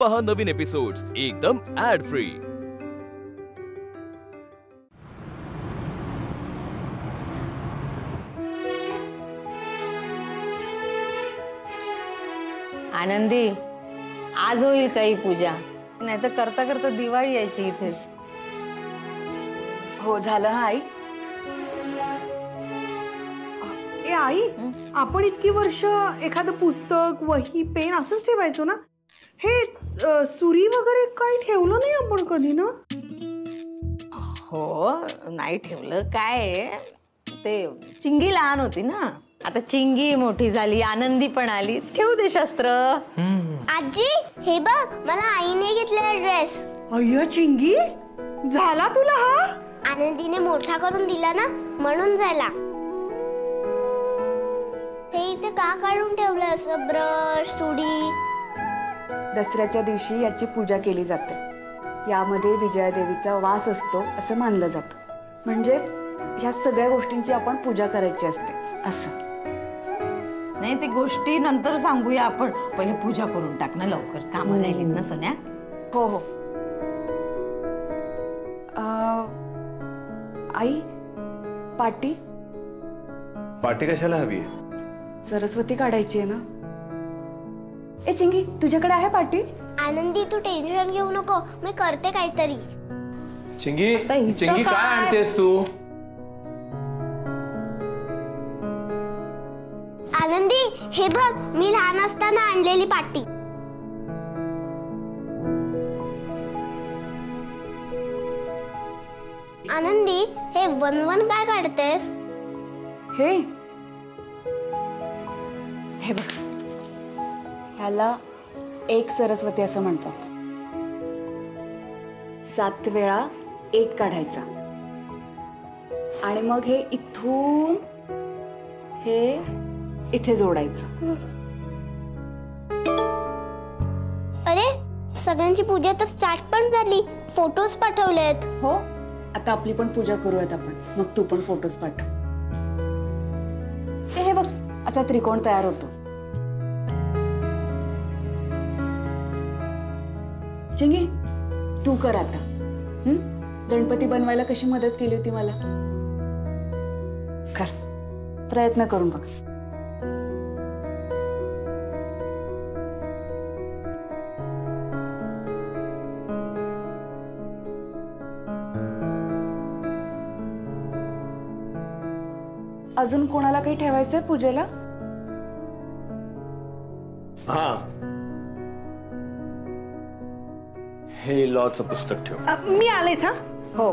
पहा नवीन एपिसोड्स एकदम add free. आनंदी, आज होईल काही पूजा, नाही तर करता करता दिवाळी यायची इथे। हो झालं हा आई। ए आई, आपण इतकी वर्ष एखादं पुस्तक वही पेन असंच ठेवायचो ना, हे सुरी वगैरे काही ठेवलं नाही आपण कधी ना? हो नाही ठेवलं, काय ते चिंगी लहान होती ना, आता चिंगी मोठी झाली, आनंदी पण आली, ठेवू दे शस्त्र। आजी हे बघ, मला आईने घेतलेला ड्रेस। अय्या चिंगी, झाला तुला हा? आनंदीने मोठा करून दिला ना, म्हणून झाला। हे इथे का काढून ठेवलं असं ब्रश सुडी? दसऱ्याच्या दिवशी याची पूजा केली जाते, यामध्ये विजयादेवीचा वास असतो असं मानलं जातं, म्हणजे ह्या सगळ्या गोष्टींची आपण पूजा करायची असते असं। नाही ते गोष्टी नंतर सांगूया आपण, पहिले पूजा करून टाक ना लवकर, कामं राहिलीत ना सोन्या। हो हो। आई पाटी पाटी कशाला हवी आहे? सरस्वती काढायची आहे ना। ए चिंगी, तुझ्याकडे आहे पाटी? आनंदी तू टेन्शन घेऊ नको, मी करते काहीतरी। चिंगी चिंगी काय आणतेस तू? आनंदी हे बघ, मी लहान असताना आणलेली पाटी। आनंदी हे वन काय काढतेस? हे बघ, ह्याला एक सरस्वती असं म्हणतात। 7 वेळा 1 काढायचा आणि मग हे इथून हे इथे जोडायचं। अरे सगळ्यांची पूजा तर स्टार्ट पण झाली, फोटोज पाठवलेत। हो, आता आपली पण पूजा करूयात आपण, मग तू पण फोटोज पाठव। हे बघ, असा त्रिकोण तयार होतो। चिंगी तू कर आता। गणपती बनवायला कशी मदत केली होती मला, कर, प्रयत्न करून बघ। अजून कोणाला काही ठेवायचंय पूजेला? हा, हे लॉचं पुस्तक ठेव। मी आलेच हा। हो।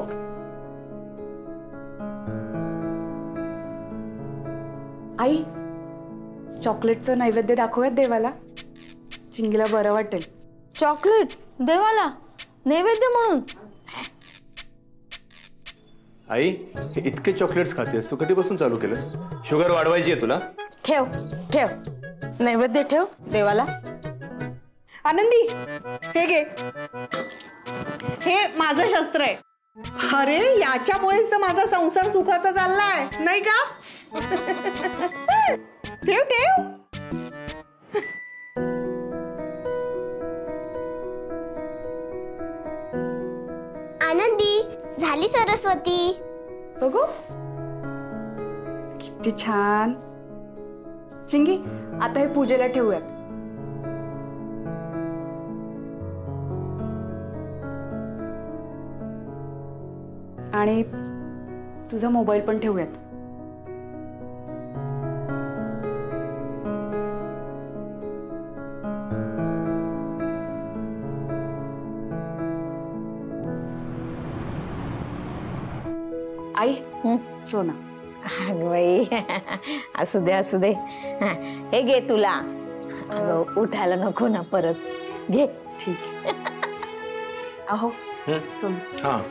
आई, चॉकलेटचं नैवेद्य दाखवूयात देवाला, चिंगीला बरं वाटेल। चॉकलेट देवाला नैवेद्य म्हणून? आई, हे इतके चॉकलेट्स खातेस तू, कधीपासून चालू केलं? शुगर वाढवायची आहे तुला? ठेव ठेव, नैवेद्य ठेव देवाला। आनंदी हे घे, हे माझं शस्त्र आहे। अरे याच्यामुळेच तर माझा संसार सुखाचा चाललाय, नाही का? ठेव ठेव। आनंदी झाली सरस्वती, बघू किती छान। चिंगी आता हे पूजेला ठेवूयात। आणि तुझा मोबाईल पण ठेवूयात। आई सोना। अगं बाई, असू दे असू दे, हे घे तुला। अगं उठायला नको ना परत, घे। ठीक अहो सोना। हा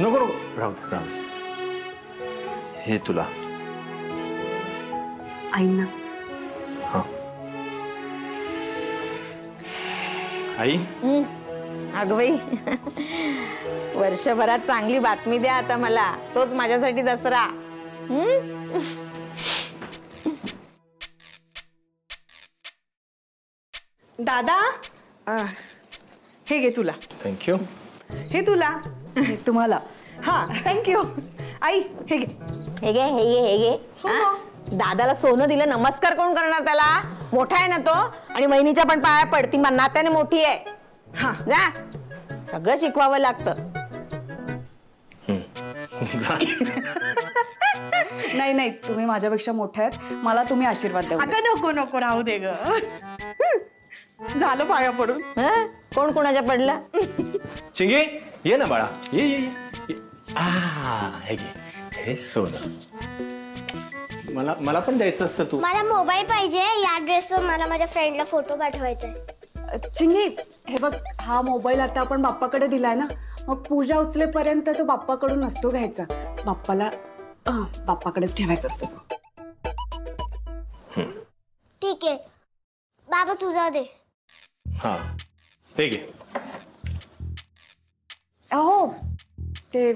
नको नको, राहू दे राहू दे, हे तुला। आईना। हा आई। अगं बाई, वर्षभरात चांगली बातमी द्या आता मला, तोच माझ्यासाठी दसरा। दादा हे घे तुला, थँक्यू. हे तुला, तुम्हाला हा थँक्यू. आई हे घे. हे घे हे घे हे घे. सोनं. हा? दादाला सोनं दिलं, नमस्कार कोण करणार त्याला? मोठा आहे ना तो, आणि बहिणीच्या पण पाया पड, ती नात्याने मोठी आहे. हा जा, सगळं शिकवावं लागतं. नाही नाही, तुम्ही माझ्यापेक्षा मोठे आहेत, मला तुम्ही आशीर्वाद द्या. अगं नको नको राहू दे ग. झालं पाया पडून. हा? कोण कोणाच्या पडलं? चिंगी ये ना बाळा, ये ये ये. हे घे, हे सोनं. मला पण द्यायचं असतं तू. मला मोबाईल पाहिजे. या ड्रेसवर मला माझ्या फ्रेंडला फोटो पाठवायचा. चिंगी, हे बघ, हा मोबाईल आता आपण बाप्पाकडे दिलाय ना, मग पूजा उचलेपर्यंत तो बाप्पाकडून नसतो घ्यायचा. बाप्पाकडेच ठेवायचा असतो तो. ठीक आहे बाबा, तुझा दे. हा हे घे. हो, ते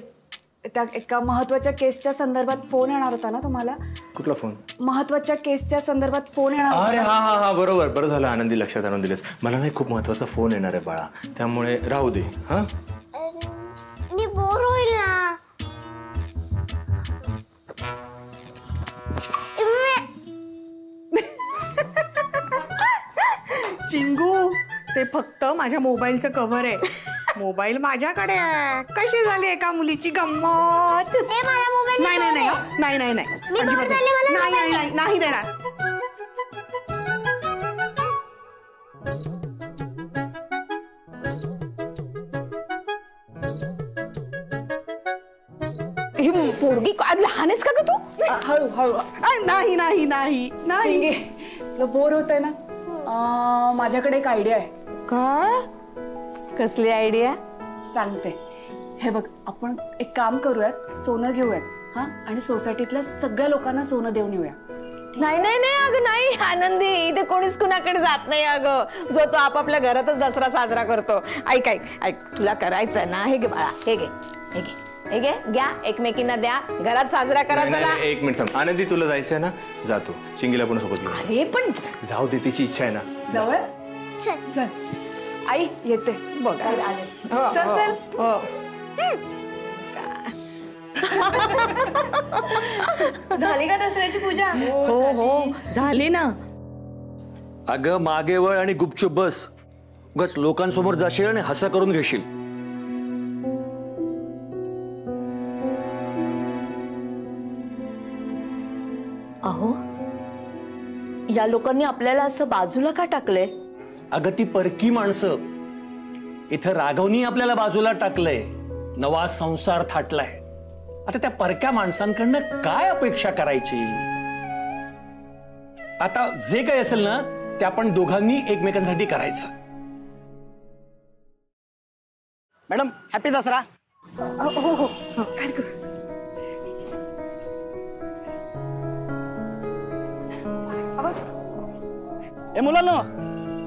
त्या एका महत्वाच्या केसच्या संदर्भात फोन येणार होता ना तुम्हाला? कुठला फोन? महत्वाच्या केसच्या संदर्भात फोन येणार अरे होता. हा बरोबर, बरं झालं आनंदी लक्षात आणून दिलेस. मला नाही खूप महत्वाचा फोन येणार आहे बाळा, त्यामुळे राहू दे. हा मी बोर होईल ना. चिंगू, ते फक्त माझ्या मोबाईलचं कव्हर आहे. मोबाईल माझ्याकडे आहे. कशी झाली एका मुलीची गंमत. मला मोबाईल नाही नाही नाही नाही नाही नाही मी अजिबात बोर झाले, मला नाही नाही मोबाईल नाही नाही देणार. ही पोरगी काय लहान आहेस का ग तू? हळू हळू. नाही नाही नाही नाही. चिंगी, तुला बोर होतंय ना? माझ्याकडे एक आयडिया आहे. काय? कसली आयडिया? सांगते. हे बघ, आपण एक काम करूयात, सोनं घेऊयात हा, आणि सोसायटीतल्या सगळ्या लोकांना सोनं देऊन येऊया. नाही नाही नाही अगं नाही आनंदी, इथे कोणीच कुणाकडे जात नाही अगं. जो तो आपापल्या घरातच दसरा साजरा करतो. ऐक ऐक ऐक, तुला करायचं ना, हे घे बाळा, हे घे हे घे हे घे, घ्या, एकमेकींना द्या, घरात साजरा करा. नाही, चला. नाही, एक मिनिट थांब. आनंदी तुला जायचंय ना, जातो. चिंगीला पण सोबत घेऊन अरे पण जाऊ दे, तिची इच्छा आहे ना. जवळ चल. चल. आई येते. बघा. आले. हो, चल हो, चल. हो. झाली का दसऱ्याची पूजा? हो हो झाली ना. अगं मागे वळ आणि गुपचूप बस. उगाच लोकांसमोर जाशील आणि हसा करून घेशील. अहो, या लोकांनी आपल्याला असं बाजूला का टाकलंय? अगं ती परकी माणसं. इथं राघवनी आपल्याला बाजूला टाकलंय. नवा संसार थाटलाय. आता त्या परक्या माणसांकडनं काय अपेक्षा करायची? आता जे काही असेल ना, ते आपण दोघांनी एकमेकांसाठी करायचं. Madam happy Dussehra. ए मुलांनो,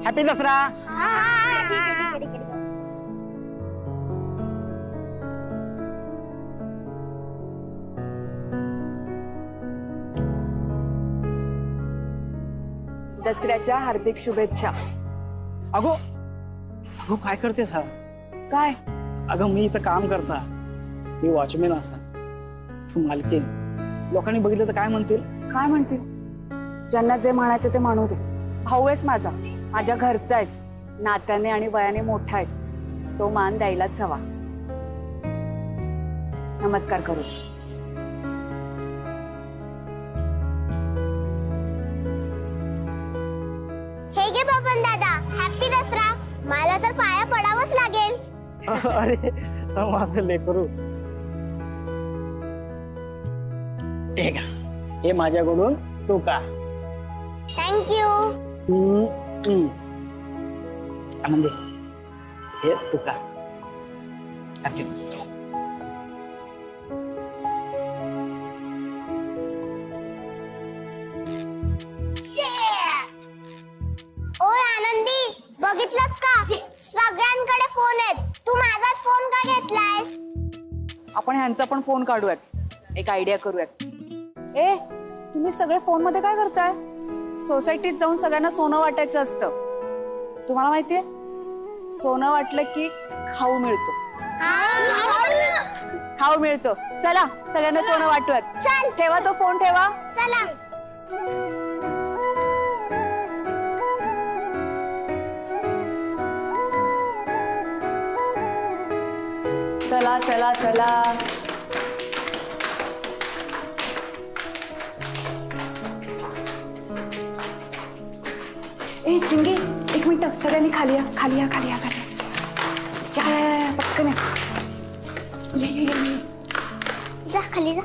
हॅपी दसरा. ठीक आहे ठीक आहे. दसऱ्याच्या हार्दिक शुभेच्छा. अगो अगो काय करतेस हा? काय? अगं मी इथं काम करता, मी वॉचमॅन असा, तू मालकीन. लोकांनी बघितलं तर काय म्हणतील? काय म्हणतील? ज्यांना जे म्हणायचं ते म्हणू दे. भाऊ आहेस माझा, माझ्या घरचा आहेस, नात्याने आणि वयाने मोठा आहेस, तो मान द्यायलाच हवा. नमस्कार करू. हे घे बबन दादा, हॅपी दसरा. मला तर पाया पडावंच लागेल. अरे माझं लेकरू. हे माझ्याकडून तू का. थँक्यू. आनंदी हे तू का. ओय आनंदी, बघितलंस का? सगळ्यांकडे फोन आहेत, तू माझाच फोन का घेतलायस? आपण ह्यांचा पण फोन काढूयात, एक आयडिया करूयात. ए, तुम्ही सगळे फोन मध्ये काय करताय? सोसायटीत जाऊन सगळ्यांना सोनं वाटायचं असतं. तुम्हाला माहितीये सोनं वाटलं की खाऊ मिळतो. खाऊ मिळतो. चला सगळ्यांना सोनं वाटवत. चल. ठेवा तो फोन ठेवा. चला. चला चला चला. ए चिंगे एक मिनिट सगळ्यांनी खाली या खाली या खाली या खाली या पटकन या. ये. जा खाली जा.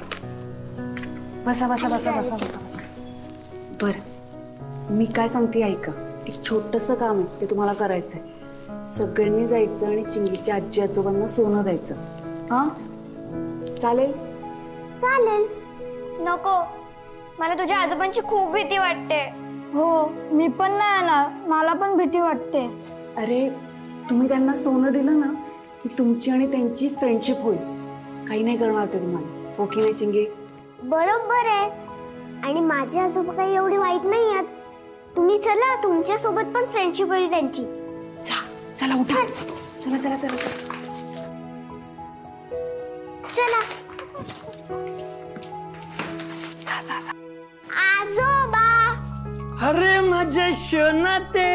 बसा बसा बसा बसा बसा बसा. बरं मी काय सांगते ऐका. एक छोटंसं काम आहे ते तुम्हाला करायचंय. सगळ्यांनी जायचं आणि चिंगीच्या आजी आजोबांना सोनं द्यायचं. हा चालेल. चालेल. नको, मला तुझ्या आजोबांची खूप भीती वाटते. हो मी पण नाही येणार, मला पण भीती वाटते. अरे तुम्ही त्यांना सोनं दिलं ना की तुमची आणि त्यांची फ्रेंडशिप होईल. काही नाही करणार ते तुम्हाला. हो की नाही चिंगे? बरोबर आहे. आणि माझे आजोबा काही एवढी वाईट नाही आहेत. तुम्ही चला, तुमच्या सोबत पण फ्रेंडशिप होईल त्यांची. चला उठा. चला चला चला चला. आजोबा. अरे माझे शोनाते.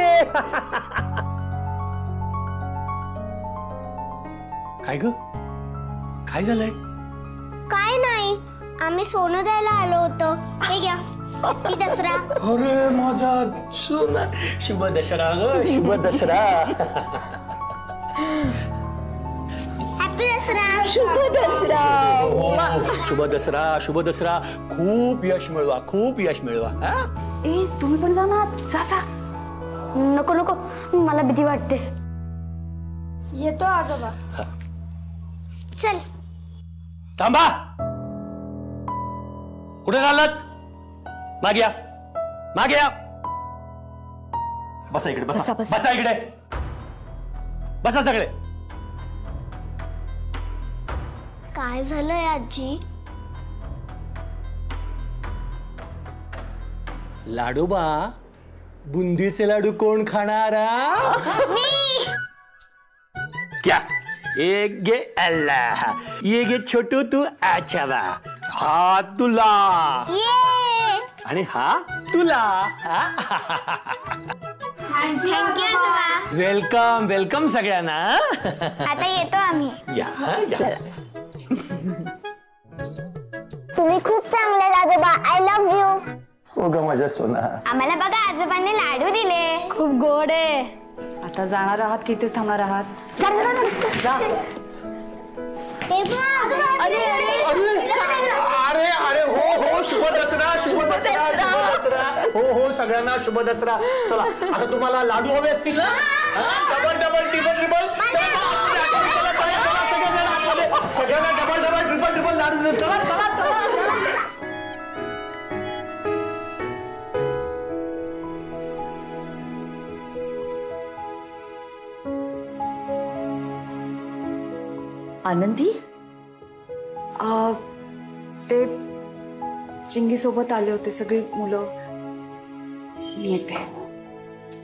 काय ग काय झालंय? काय नाही, आम्ही सोनं द्यायला आलो होतो. हे घ्या. हॅपी दसरा. अरे माझा सोना. शुभ दसरा ग शुभ दसरा. हॅपी दसरा. शुभ दसरा. शुभ दसरा शुभ दसरा. खूप यश मिळवा खूप यश मिळवा. ए तुम्ही पण जा ना. जा. नको नको, मला भीती वाटते. येतो आजोबा. चल. थांबा. कुठे चाललात? मागे या मागे या. बसा इकडे बसा बसा इकडे बसा सगळे. काय झालंय आजी? लाडूबा बुंदीचे लाडू कोण खाणार? क्या एक गे अल्लाह ये गे छोटू तू आचावा. हा तुला आणि हा तुला. थँक्यू आजोबा. वेलकम वेलकम सगळ्यांना. आता येतो आम्ही. या या. तुम्ही खूप चांगले आजोबा. I love you. हो ग माझ्या सोना. आम्हाला बघा आजोबांनी लाडू दिले. खूप गोड आहे. आता जाणार आहात की इथेच थांबणार आहात? जा. ते अरे अरे हो शुभ दसरा शुभ दसरा शुभ दसरा. हो सगळ्यांना शुभ दसरा. चला आता तुम्हाला लाडू हवे असतील ना? Double double triple triple. सगळ्यांना डबल डबल ट्रिपल ट्रिपल लाडू. चला चला चला. आनंदी ते चिंगी सोबत आले होते सगळी मुलं. मी येते.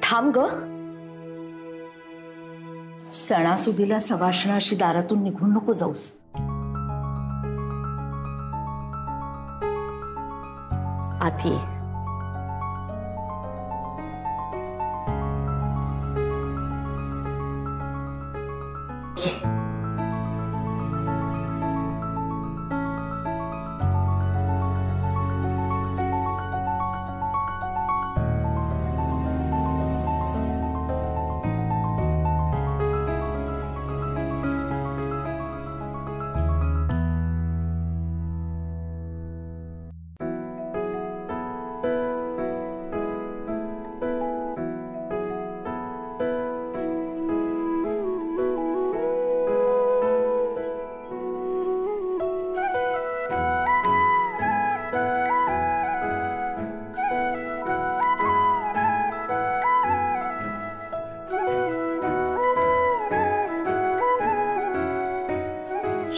थांब ग. सणासुदीला सवाष्णाशी दारातून निघून नको जाऊस. आत ये.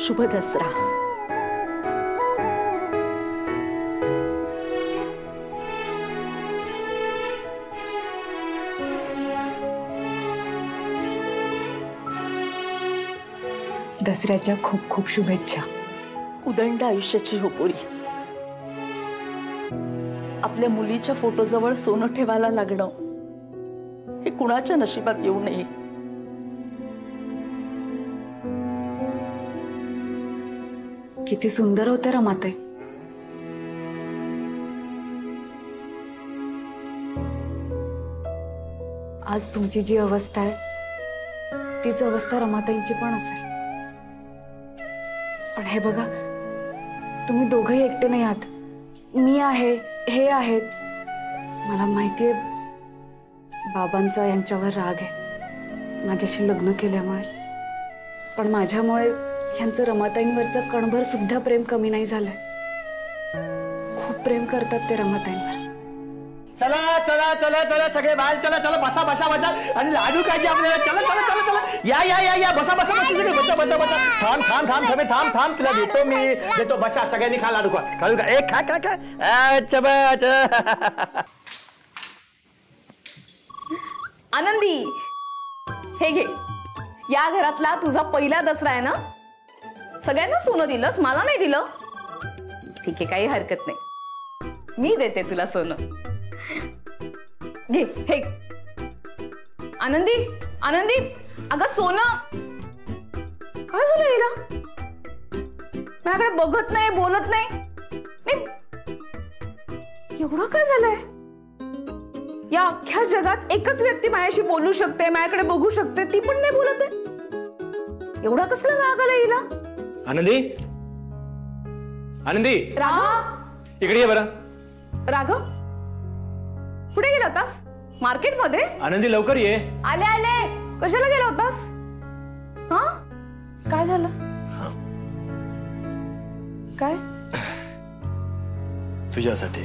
शुभ दसरा. दसऱ्याच्या खूप खूप शुभेच्छा. उदंड आयुष्याची हो पोरी. आपल्या मुलीच्या फोटोजवळ सोनं ठेवायला लागणं हे कुणाच्या नशिबात येऊ नये. किती सुंदर होते रमाताई. आज तुमची जी अवस्था आहे तीच अवस्था रमाताईंची पण असेल. पण हे बघा, तुम्ही दोघंही एकटे नाही आहात. मी आहे, हे आहेत. मला माहितीये बाबांचा यांच्यावर राग आहे माझ्याशी लग्न केल्यामुळे, पण माझ्यामुळे यांचं रमाताईंवरचं कणभर सुद्धा प्रेम कमी नाही झालंय. खूप प्रेम करतात ते रमाताईंवर. चला चला चला चला सगळे बाहेर चला. चला बसा बसा बसा. आणि लाडू खायचे आपल्याला. चला चला चला चला. या या या या बसा बसा बसा सगळे. बसा बसा बसा. थांब थांब थांब थांब थांब थांब. तुला देतो मी देतो. बसा सगळ्यांनी खा लाडू. खा खाऊ का? एक खा खा खा. अच्छा बस. आनंदी, हे घे. या घरातला तुझा पहिला दसरा आहे ना? सगळ्यांना सोनं दिलंस, मला नाही दिलं? ठीक आहे, काही हरकत नाही. मी देते तुला सोनं. घे हे. आनंदी आनंदी, अगं सोनं. काय झालं हिला? माझ्याकडे बघत नाही, बोलत नाही. एवढं काय झालंय? या अख्ख्या जगात एकच व्यक्ती माझ्याशी बोलू शकते, माझ्याकडे बघू शकते, ती पण नाही बोलत आहे. एवढा कसला राग आला हिला? आनंदी, आनंदी, राघव, इकडे ये बरं. राघव, कुठे गेला होतास? मार्केट मध्ये? आनंदी लवकर ये. आले आले. कशाला गेला होतास? हा, काय झालं? काय? तुझ्यासाठी.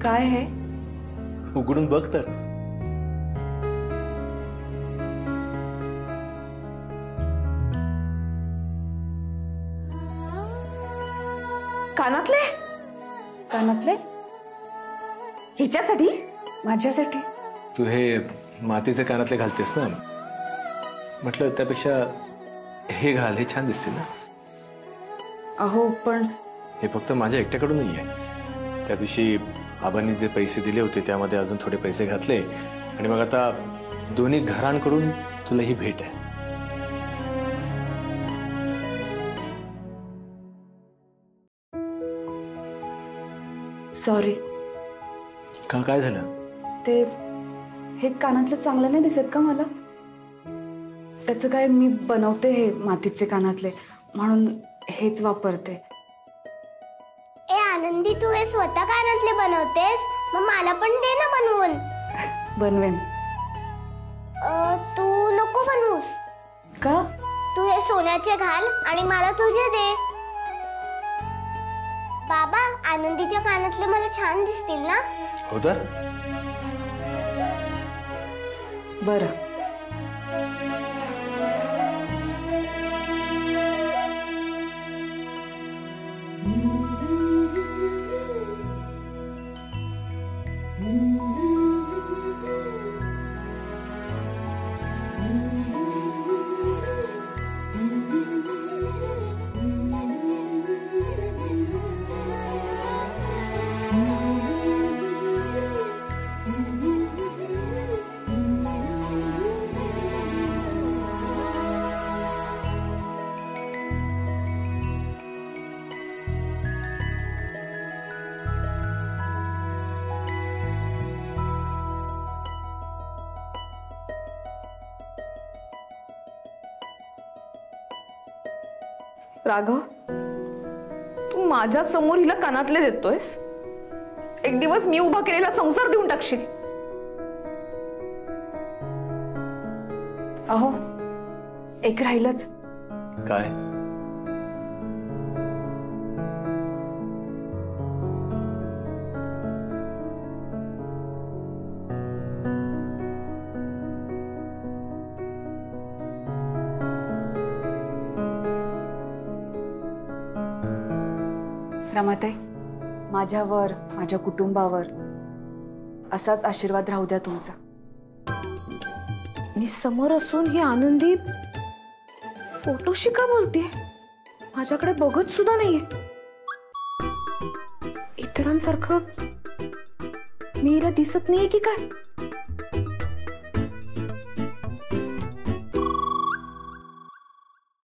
काय आहे? उघडून बघ तर. कानातले? कानातले? हिच्यासाठी? माझ्यासाठी? तू हे मातीचे कानातले घालतेस ना, म्हटलं त्यापेक्षा हे घाल, हे छान दिसते ना. अहो पण हे फक्त माझ्या एकट्याकडून नाही आहे. त्या दिवशी आबांनी जे पैसे दिले होते त्यामध्ये अजून थोडे पैसे घातले आणि मग आता दोन्ही घरांकडून तुला ही भेट आहे. सॉरी. का, काय झालं? ते हे कानातले चांगलं नाही दिसत का मला? त्याचं काय, मी बनवते हे मातीचे कानातले म्हणून हेच वापरते. ए आनंदी, तू हे स्वतः कानातले बनवतेस? मग मला पण दे ना बनवून. बनवेन. तू नको बनवूस. का? तू हे सोन्याचे घाल आणि मला तुझे दे. बाबा, आनंदीच्या कानातले मला छान दिसतील ना? हो तर. बरं. राघव, तू माझ्या समोर हिला कानातले देतोयस? एक दिवस मी उभा केलेला संसार देऊन टाकशील. अहो, एक राहिलंच. काय? रमाताई, माझ्यावर, माझ्या कुटुंबावर असाच आशीर्वाद राहू द्या तुमचा. मी समोर असून ही आनंदी फोटोशी का बोलतेय? माझ्याकडे बघत सुद्धा नाहीये. इतरांसारखं मी हिला दिसत नाहीये की काय?